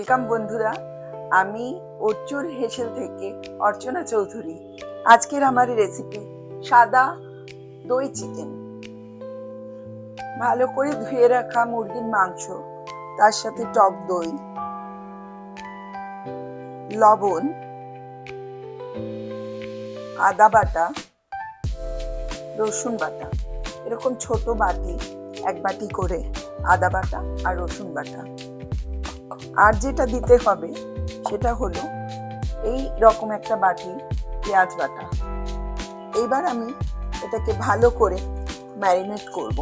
Welcome বন্ধুরা, আমি অর্চুর হেসেল থেকে অর্চনা চৌধুরী। আজকের আমার রেসিপি সাদা দই চিকেন। ভালো করে ধুয়ে রাখা মুরগির মাংস, তার সাথে টক দই, লবণ, আদা বাটা, রসুন বাটা, এরকম ছোট বাটি এক বাটি করে আদা বাটা আর রসুন বাটা। আর যেটা দিতে হবে সেটা হলো এই রকম একটা বাটি পেঁয়াজ বাটা। এইবার আমি এটাকে ভালো করে ম্যারিনেট করব।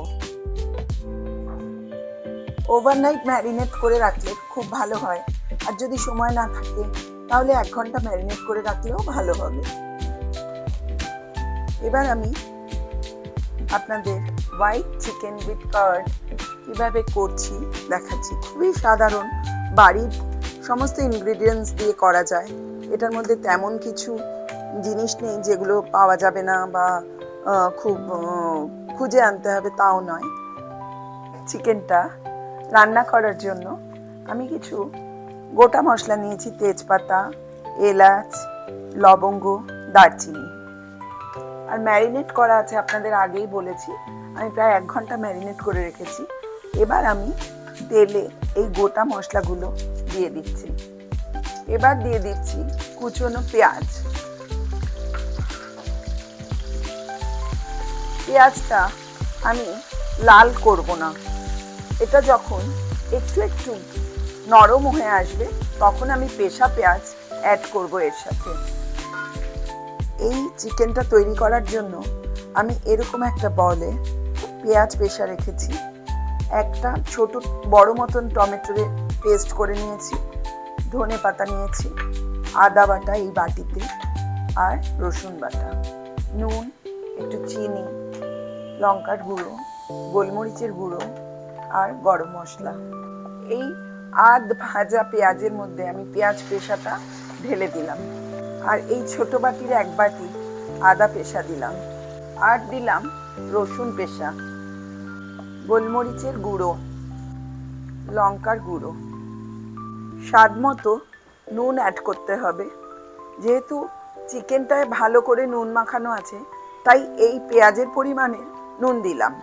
ওভারনাইট ম্যারিনেট করে রাখলে খুব ভালো হয়, আর যদি সময় না থাকে তাহলে 1 ঘন্টা ম্যারিনেট করে রাখলেও ভালো হবে। এবার আমি আপনাদের হোয়াইট চিকেন উইথ কার্ড কিভাবে করছি দেখাচ্ছি। খুবই সাধারণ, বাড়ির সমস্ত ইনগ্রিডিয়েন্টস দিয়ে করা যায়। এটার মধ্যে তেমন কিছু জিনিস নেই যেগুলো পাওয়া যাবে না বা খুব খুঁজে আনতে হবে, তাও নয়। চিকেনটা রান্না করার জন্য আমি কিছু গোটা মশলা নিয়েছি, তেজপাতা, এলাচ, লবঙ্গ, দারচিনি। আর ম্যারিনেট করা আছে, আপনাদের আগেই বলেছি আমি প্রায় 1 ঘন্টা ম্যারিনেট করে রেখেছি। এবার আমি তেলে এই গোটা মশলাগুলো দিয়ে দিচ্ছি। এবার দিয়ে দিচ্ছি কুচনো পেঁয়াজ। পেঁয়াজটা আমি লাল করব না, এটা যখন একটু একটু নরম হয়ে আসবে তখন আমি পেশা পেঁয়াজ অ্যাড করব এর সাথে। এই চিকেনটা তৈরি করার জন্য আমি এরকম একটা বলে পেঁয়াজ পেশা রেখেছি, একটা ছোট বড় মতন টমেটোর পেস্ট করে নিয়েছি, ধনে পাতা নিয়েছি, আদা বাটা এই বাটিতে, আর রসুন বাটা, নুন, একটু চিনি, লঙ্কার গুঁড়ো, গোলমরিচের গুঁড়ো আর গরম মশলা। এই আধ ভাজা পেঁয়াজের মধ্যে আমি পেঁয়াজ পেশাটা ঢেলে দিলাম, আর এই ছোট বাটির 1 বাটি আদা পেশা দিলাম, আর দিলাম রসুন পেশা, গোলমরিচের গুঁড়ো, লঙ্কার গুঁড়ো। স্বাদ মতো নুন অ্যাড করতে হবে। যেহেতু চিকেনটায় ভালো করে নুন মাখানো আছে, তাই এই পেঁয়াজের পরিমাণে নুন দিলাম।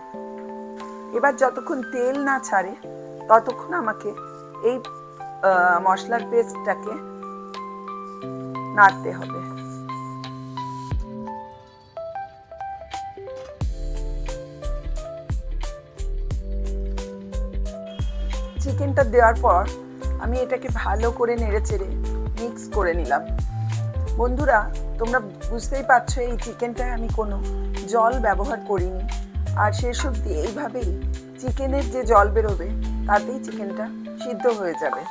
এবার যতক্ষণ তেল না ছাড়ে ততক্ষণ আমাকে এই মশলার পেস্টটাকে নাড়তে হবে। চিকেনটা দেওয়ার পর আমি এটাকে ভালো করে নেড়েচেড়ে মিক্স করে নিলাম। বন্ধুরা, তোমরা বুঝতেই পারছো এই চিকেনটায় আমি কোনো জল ব্যবহার করিনি, আর শেষ অবধি এইভাবেই চিকেনের যে জল বেরোবে তাতেই চিকেনটা সিদ্ধ হয়ে যাবে।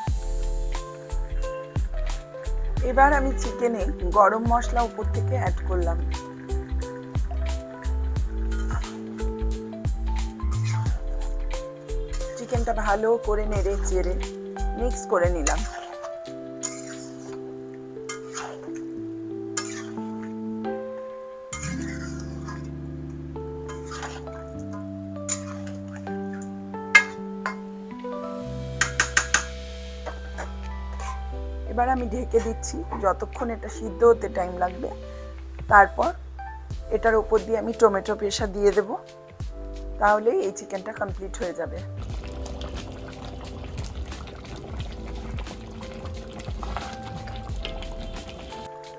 এবার আমি চিকেনে গরম মশলা উপর থেকে অ্যাড করলাম। চিকেনটা ভালো করে নেড়ে চেড়ে মিক্স করে নিলাম। এবার আমি ঢেকে দিচ্ছি যতক্ষণ এটা সিদ্ধ হতে টাইম লাগবে। তারপর এটার উপর দিয়ে আমি টমেটো পেশা দিয়ে দেব, তাহলে এই চিকেনটা কমপ্লিট হয়ে যাবে।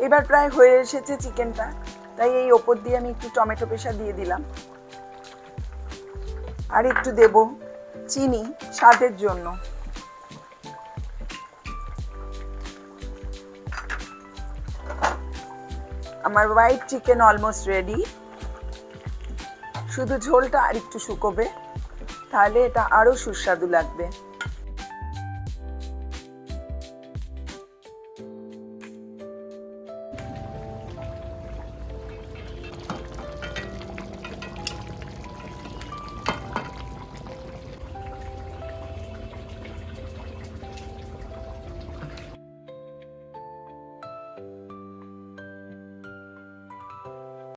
এবার প্রায় হয়ে এসেছে চিকেনটা, তাই এই ওপর দিয়ে আমি একটু টমেটো পেশা দিয়ে দিলাম, আর একটু দেব চিনি স্বাদের জন্য। আমার হোয়াইট চিকেন অলমোস্ট রেডি। শুধু ঝোলটা আর একটু শুকোবে, তাহলে এটা আরো সুস্বাদু লাগবে।